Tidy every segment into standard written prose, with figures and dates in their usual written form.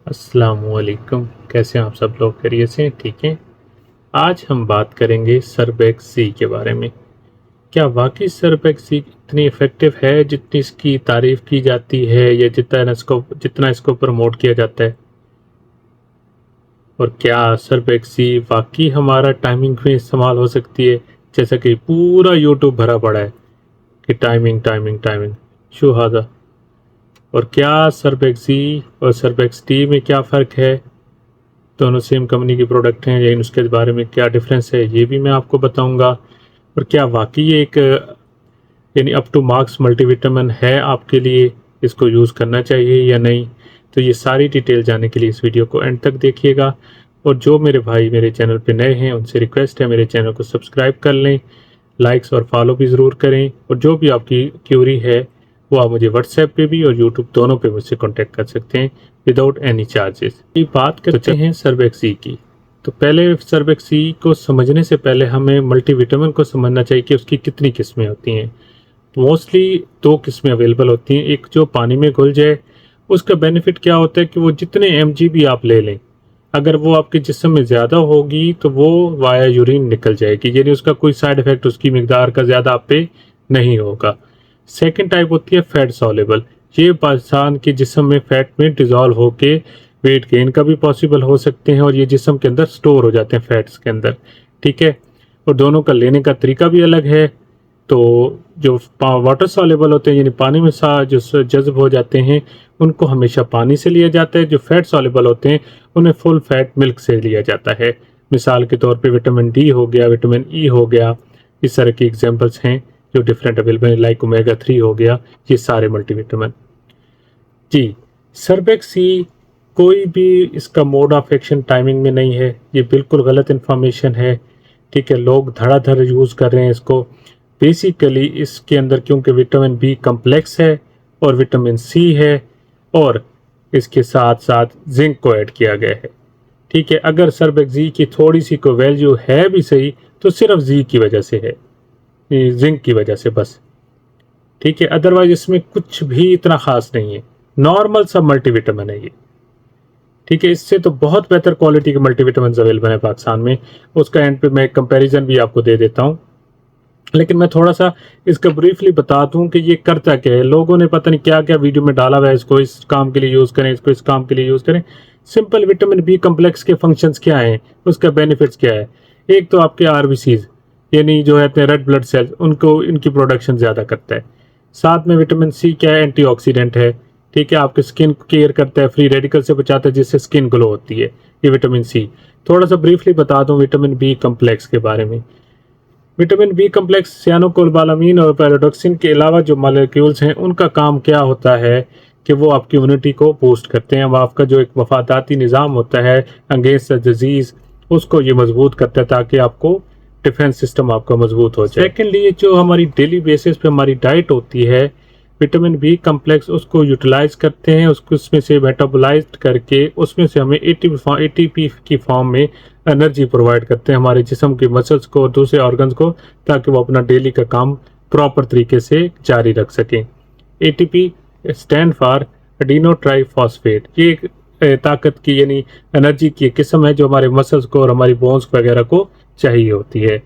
अस्सलामुअलैकुम। कैसे हैं आप सब लोग? खैरियत से हैं? ठीक हैं। आज हम बात करेंगे सरबैक सी के बारे में। क्या वाकई सरबैक सी इतनी इफ़ेक्टिव है जितनी इसकी तारीफ़ की जाती है या जितना इसको प्रमोट किया जाता है? और क्या सरबैक सी वाकई हमारा टाइमिंग में इस्तेमाल हो सकती है? जैसा कि पूरा यूट्यूब भरा पड़ा है कि टाइमिंग, टाइमिंग, टाइमिंग। शो हाज़ा। और क्या सरबैक सी और सरबैक्स टी में क्या फ़र्क है? दोनों सेम कंपनी के प्रोडक्ट हैं, लेकिन उसके बारे में क्या डिफरेंस है ये भी मैं आपको बताऊंगा। और क्या वाकई ये एक यानी अप टू मार्क्स मल्टीविटामिन है आपके लिए, इसको यूज़ करना चाहिए या नहीं? तो ये सारी डिटेल जानने के लिए इस वीडियो को एंड तक देखिएगा। और जो मेरे भाई मेरे चैनल पे नए हैं उनसे रिक्वेस्ट है मेरे चैनल को सब्सक्राइब कर लें, लाइक्स और फॉलो भी ज़रूर करें। और जो भी आपकी क्यूरी है वो आप मुझे व्हाट्सएप पे भी और यूट्यूब दोनों पे मुझसे कॉन्टैक्ट कर सकते हैं विदाउट एनी चार्जेस। ये बात करते हैं सरबैक्सी की। तो पहले सरबैक्सी को समझने से पहले हमें मल्टीविटामिन को समझना चाहिए कि उसकी कितनी किस्में होती हैं। मोस्टली दो किस्में अवेलेबल होती हैं। एक जो पानी में घुल जाए, उसका बेनिफिट क्या होता है कि वो जितने mg भी आप ले लें, अगर वो आपके जिस्म में ज़्यादा होगी तो वो वाया यूरिन निकल जाएगी, यानी उसका कोई साइड इफेक्ट उसकी मिकदार का ज़्यादा आप पे नहीं होगा। सेकेंड टाइप होती है फैट सॉल्युबल। ये इंसान के जिस्म में फैट में डिजॉल्व होके वेट गेन का भी पॉसिबल हो सकते हैं और ये जिस्म के अंदर स्टोर हो जाते हैं फैट्स के अंदर। ठीक है। और दोनों का लेने का तरीका भी अलग है। तो जो वाटर सॉल्युबल होते हैं यानी पानी में सा जो जज्ब हो जाते हैं, उनको हमेशा पानी से लिया जाता है। जो फैट सॉल्युबल होते हैं उन्हें फुल फैट मिल्क से लिया जाता है। मिसाल के तौर पे विटामिन डी हो गया, विटामिन ई हो गया, इस तरह की एग्जांपल्स हैं जो डिफरेंट अवेलेबल हैं। लाइक ओमेगा 3 हो गया, ये सारे मल्टीविटामिन। जी, सरबैक सी कोई भी इसका मोड ऑफ एक्शन टाइमिंग में नहीं है। ये बिल्कुल गलत इन्फॉर्मेशन है। ठीक है, लोग धड़ाधड़ यूज़ कर रहे हैं इसको। बेसिकली इसके अंदर क्योंकि विटामिन बी कम्प्लेक्स है और विटामिन सी है और इसके साथ साथ जिंक को ऐड किया गया है। ठीक है, अगर सरबैक जी की थोड़ी सी को वैल्यू है भी सही तो सिर्फ जी की वजह से है, जिंक की वजह से बस। ठीक है, अदरवाइज इसमें कुछ भी इतना खास नहीं है। नॉर्मल सा मल्टीविटामिन है ये। ठीक है, इससे तो बहुत बेहतर क्वालिटी के मल्टीविटामिन अवेलेबल है पाकिस्तान में। उसका एंड पे मैं कंपैरिजन भी आपको दे देता हूँ, लेकिन मैं थोड़ा सा इसका ब्रीफली बता दूं कि ये करता क्या है। लोगों ने पता नहीं क्या क्या वीडियो में डाला हुआ है, इसको इस काम के लिए यूज़ करें, इसको इस काम के लिए यूज़ करें। सिंपल विटामिन बी कम्प्लेक्स के फंक्शंस क्या हैं, उसका बेनिफिट्स क्या है? एक तो आपके आरबीसीज यानी जो है रेड ब्लड सेल्स, उनको इनकी प्रोडक्शन ज़्यादा करता है। साथ में विटामिन सी क्या है? एंटीऑक्सीडेंट है। ठीक है, आपके स्किन को केयर करता है, फ्री रेडिकल से बचाता है, जिससे स्किन ग्लो होती है। ये विटामिन सी। थोड़ा सा ब्रीफली बता दूं विटामिन बी कम्प्लेक्स के बारे में। विटामिन बी कम्प्लेक्स सियानोकोबालामीन और पैराडॉक्सिन के अलावा जो मॉलिक्यूल्स हैं उनका काम क्या होता है कि वो आपकी इम्यूनिटी को बूस्ट करते हैं। वो आपका जो एक वफादाती निज़ाम होता है अगेंस्ट डिजीज़, उसको ये मजबूत करता है ताकि आपको डिफेंस सिस्टम आपका मजबूत हो जाए। सेकेंडली, जो हमारी डेली बेसिस पे हमारी डाइट होती है, विटामिन बी कम्प्लेक्स उसको यूटिलाइज करते हैं, उसको उसमें से मेटाबोलाइज करके उसमें से हमें एटीपी की फॉर्म में एनर्जी प्रोवाइड करते हैं हमारे जिस्म के मसल्स को और दूसरे ऑर्गन्स को, ताकि वो अपना डेली का काम प्रॉपर तरीके से जारी रख सकें। ATP stand for adeno triphosphate. ये एक ताकत की यानी एनर्जी की किस्म है जो हमारे मसल्स को और हमारी बोन्स वगैरह को चाहिए होती है।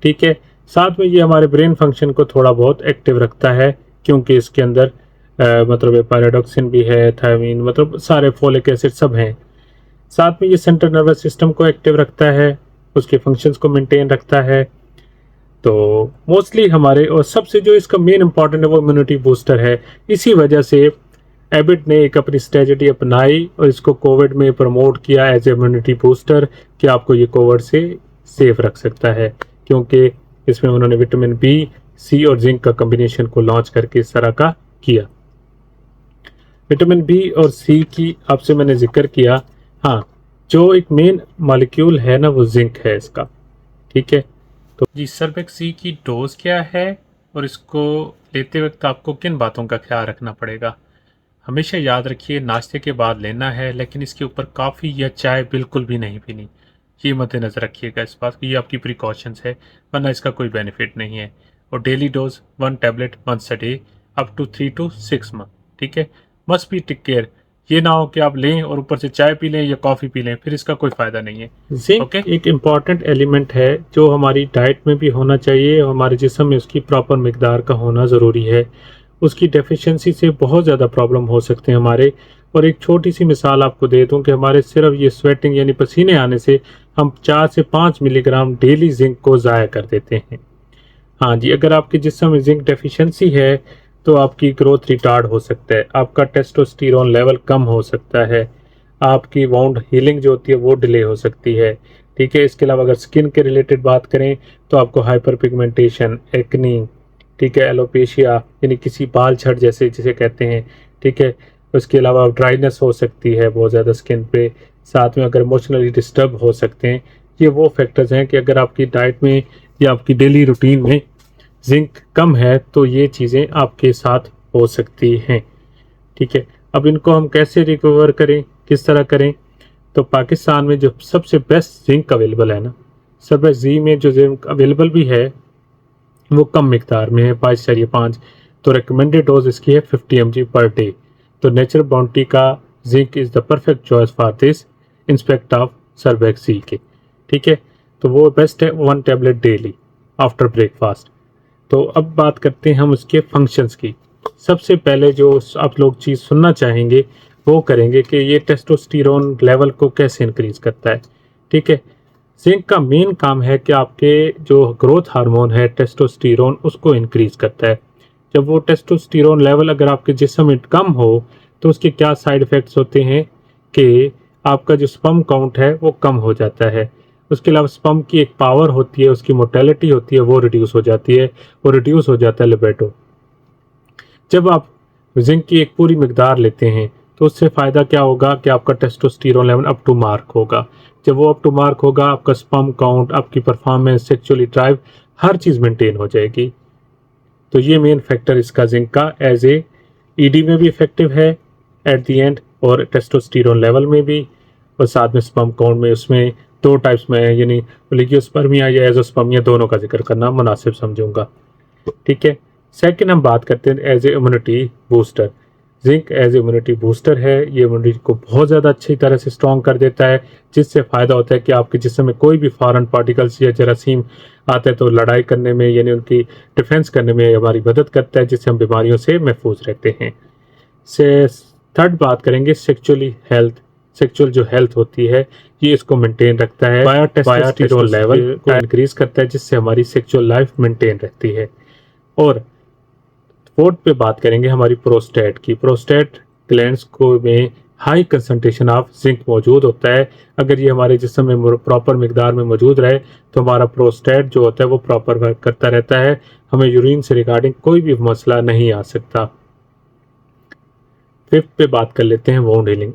ठीक है, साथ में ये हमारे ब्रेन फंक्शन को थोड़ा बहुत एक्टिव रखता है, क्योंकि इसके अंदर मतलब पैराडॉक्सिन भी है, थायमीन, मतलब सारे फोलिक एसिड सब हैं। साथ में ये सेंट्रल नर्वस सिस्टम को एक्टिव रखता है, उसके फंक्शंस को मेंटेन रखता है। तो मोस्टली हमारे, और सबसे जो इसका मेन इंपॉर्टेंट है वो इम्यूनिटी बूस्टर है। इसी वजह से एबिट ने एक अपनी स्ट्रेटजी अपनाई और इसको कोविड में प्रमोट किया एज इम्यूनिटी बूस्टर, कि आपको ये कोविड से सेफ रख सकता है, क्योंकि इसमें उन्होंने विटामिन बी, सी और जिंक का कम्बिनेशन को लॉन्च करके इस तरह का किया। विटामिन बी और सी की आपसे मैंने जिक्र किया। हाँ, जो एक मेन मॉलिक्यूल है ना वो जिंक है इसका। ठीक है, तो जी सरबैक सी की डोज क्या है और इसको लेते वक्त आपको किन बातों का ख्याल रखना पड़ेगा? हमेशा याद रखिए, नाश्ते के बाद लेना है, लेकिन इसके ऊपर कॉफ़ी या चाय बिल्कुल भी नहीं पीनी। ये मद्देनज़र रखिएगा इस बात की, ये आपकी प्रिकॉशंस है, वरना इसका कोई बेनिफिट नहीं है। और daily dose 1 tablet once a day up to 3 to 6 month. ठीक है, मस्ट बी टेक केयर। ये ना हो कि आप लें और ऊपर से चाय पी लें या कॉफ़ी पी लें, फिर इसका कोई फ़ायदा नहीं है। जिंक एक इम्पॉर्टेंट एलिमेंट है जो हमारी डाइट में भी होना चाहिए, हमारे जिस्म में उसकी प्रॉपर मिकदार का होना ज़रूरी है। उसकी डेफिशिएंसी से बहुत ज़्यादा प्रॉब्लम हो सकते हैं हमारे। और एक छोटी सी मिसाल आपको दे दूं कि हमारे सिर्फ ये स्वेटिंग यानी पसीने आने से हम 4 से 5 मिलीग्राम डेली जिंक को ज़ाया कर देते हैं। हाँ जी, अगर आपके जिस्म में जिंक डेफिशिएंसी है तो आपकी ग्रोथ रिटार्ड हो सकता है, आपका टेस्टोस्टेरोन लेवल कम हो सकता है, आपकी वाउंड हीलिंग जो होती है वो डिले हो सकती है। ठीक है, इसके अलावा अगर स्किन के रिलेटेड बात करें तो आपको हाइपर पिगमेंटेशन, एक्नी, ठीक है, एलोपेशिया यानी किसी बाल झड़ जैसे जिसे कहते हैं, ठीक है, उसके अलावा ड्राइनेस हो सकती है बहुत ज़्यादा स्किन पे, साथ में अगर इमोशनली डिस्टर्ब हो सकते हैं। ये वो फैक्टर्स हैं कि अगर आपकी डाइट में या आपकी डेली रूटीन में जिंक कम है तो ये चीज़ें आपके साथ हो सकती हैं। ठीक है, अब इनको हम कैसे रिकवर करें, किस तरह करें? तो पाकिस्तान में जो सबसे बेस्ट जिंक अवेलेबल है ना, सब जी में जो जिंक अवेलेबल भी है वो कम मिकदार में है, 5.5। तो रिकमेंडेड डोज इसकी है 50 mg पर डे। तो नेचर बाउंटी का zinc is the perfect choice for this aspect of Surbex Z के। ठीक है, तो वो बेस्ट है 1 टैबलेट डेली आफ्टर ब्रेकफास्ट। तो अब बात करते हैं हम उसके फंक्शंस की। सबसे पहले जो आप लोग चीज़ सुनना चाहेंगे वो करेंगे कि ये टेस्टोस्टेरोन लेवल को कैसे इंक्रीज़ करता है। ठीक है, जिंक का मेन काम है कि आपके जो ग्रोथ हार्मोन है टेस्टोस्टेरोन उसको इंक्रीज़ करता है। जब वो टेस्टोस्टेरोन लेवल अगर आपके जिस्म में कम हो तो उसके क्या साइड इफ़ेक्ट्स होते हैं कि आपका जो स्पर्म काउंट है वो कम हो जाता है। उसके अलावा स्पर्म की एक पावर होती है, उसकी मोटेलिटी होती है, वो रिड्यूस हो जाती है, वो रिड्यूस हो जाता है लिबिडो। जब आप जिंक की एक पूरी मिकदार लेते हैं तो उससे फ़ायदा क्या होगा कि आपका testosterone level up to mark होगा। जब वो अप टू मार्क होगा आपका स्पर्म काउंट, आपकी परफॉर्मेंस, सेक्सुअली ड्राइव, हर चीज़ मेंटेन हो जाएगी। तो ये मेन फैक्टर इसका जिंक का एज ए ईडी में भी इफेक्टिव है एट द एंड, और टेस्टोस्टेरोन लेवल में भी, और साथ में स्पर्म काउंट में। उसमें दो टाइप्स में है, यानी ओलिगोस्पर्मिया या एजोस्पर्मिया, दोनों का जिक्र करना मुनासिब समझूंगा। ठीक है, सेकंड हम बात करते हैं as a immunity booster. Zinc as a immunity booster है, ये इम्यूनिटी को बहुत ज़्यादा अच्छी तरह से स्ट्रॉन्ग कर देता है, जिससे फ़ायदा होता है कि आपके जिस्म में कोई भी फॉरेन पार्टिकल्स या जरासीम आते हैं तो लड़ाई करने में यानी उनकी डिफेंस करने में हमारी मदद करता है, जिससे हम बीमारियों से महफूज रहते हैं। से थर्ड बात करेंगे सेक्चुअली हेल्थ। सेक्चुअल जो हेल्थ होती है ये इसको मेंटेन रखता है, बायोटेस्टोस्टेरोन लेवल को इंक्रीज करता है, जिससे हमारी सेक्चुअल लाइफ मेंटेन रहती है। और फोर्थ पे बात करेंगे हमारी प्रोस्टेट की। प्रोस्टेट ग्लैंड्स को में हाई कंसंट्रेशन ऑफ जिंक मौजूद होता है। अगर ये हमारे जिस्म में प्रॉपर मिकदार में मौजूद रहे तो हमारा प्रोस्टेट जो होता है वो प्रॉपर वर्क करता रहता है, हमें यूरिन से रिगार्डिंग कोई भी मसला नहीं आ सकता। फिफ्थ पे बात कर लेते हैं वाउंड हीलिंग।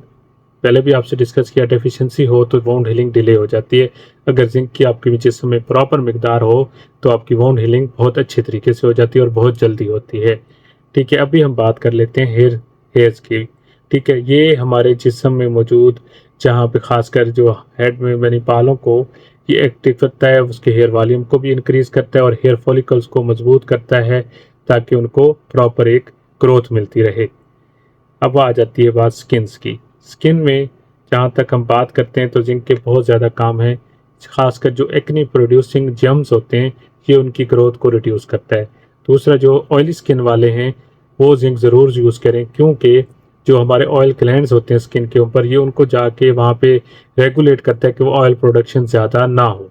पहले भी आपसे डिस्कस किया, डेफिशिएंसी हो तो वाउंड हीलिंग डिले हो जाती है। अगर जिंक की आपके जिस्म में प्रॉपर मिकदार हो तो आपकी वाउंड हीलिंग बहुत अच्छे तरीके से हो जाती है और बहुत जल्दी होती है। ठीक है, अभी हम बात कर लेते हैं हेयर्स की। ठीक है, ये हमारे जिस्म में मौजूद जहाँ पे खासकर जो हेड में बनी बालों को ये एक्टिव करता है, उसके हेयर वॉल्यूम को भी इंक्रीज करता है और हेयर फॉलिकल्स को मजबूत करता है ताकि उनको प्रॉपर एक ग्रोथ मिलती रहे। अब आ जाती है बात स्किन्स की। स्किन में जहाँ तक हम बात करते हैं तो जिंक के बहुत ज़्यादा काम है, खासकर जो एक्नी प्रोड्यूसिंग जर्म्स होते हैं ये उनकी ग्रोथ को रिड्यूस करता है। दूसरा, जो ऑयली स्किन वाले हैं वो जिंक ज़रूर यूज़ करें, क्योंकि जो हमारे ऑयल ग्लैंड्स होते हैं स्किन के ऊपर ये उनको जाके वहाँ पे रेगुलेट करता है कि वो ऑयल प्रोडक्शन ज़्यादा ना हो।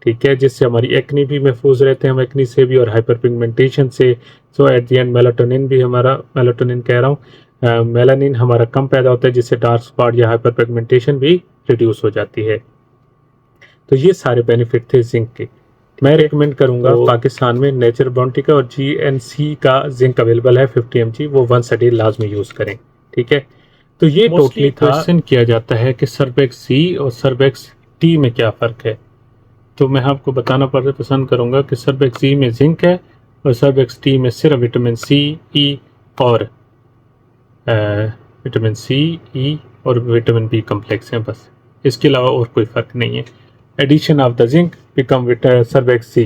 ठीक है, जिससे हमारी एक्नी भी महफूज रहते हैं, हम एक्नी से भी और हाइपर पिगमेंटेशन से। सो एट द एंड मेलाटोनिन भी हमारा, मेलाटोनिन कह रहा हूँ, मेलानिन हमारा कम पैदा होता है, जिससे डार्क स्पॉट या हाइपर पिगमेंटेशन भी रिड्यूस हो जाती है। तो ये सारे बेनिफिट थे जिंक के। मैं रिकमेंड करूंगा तो पाकिस्तान में नेचर बाउंटी का और GNC का जिंक अवेलेबल है 50 mg, वो वंस अ डे लाजमी यूज़ करें। ठीक है, तो ये टोटली क्वेश्चन किया जाता है कि सर्बेक्स सी और सर्बेक्स टी में क्या फ़र्क है। तो मैं आपको बताना पसंद करूंगा कि सर्बेक्स सी में जिंक है और सर्बेक्स टी में सिर्फ विटामिन सी, ई और विटामिन सी, ई और विटामिन बी कम्प्लेक्स हैं, बस इसके अलावा और कोई फ़र्क नहीं है। Addition of the zinc become with Surbex Z,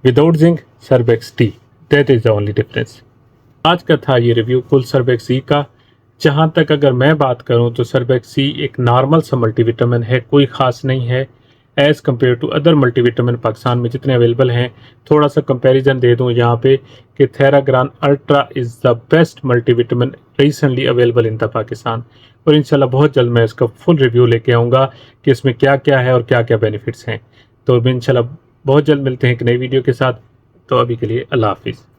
without zinc Surbex T, that is the only difference. आज का था ये रिव्यू फुल सर्बेक्स सी का। जहाँ तक अगर मैं बात करूँ तो सरबैक्स सी एक नॉर्मल सा मल्टीविटामिन है, कोई ख़ास नहीं है as compare to other multivitamin Pakistan में जितने अवेलेबल हैं। थोड़ा सा कंपैरिजन दे दूँ यहाँ पे कि Theragran ultra is the best multivitamin recently available in the Pakistan. और इंशाल्लाह बहुत जल्द मैं इसका फुल रिव्यू लेके आऊँगा कि इसमें क्या-क्या है और क्या-क्या बेनिफिट्स हैं। तो इंशाल्लाह बहुत जल्द मिलते हैं एक नई वीडियो के साथ। तो अभी के लिए अल्लाह हाफ़िज़।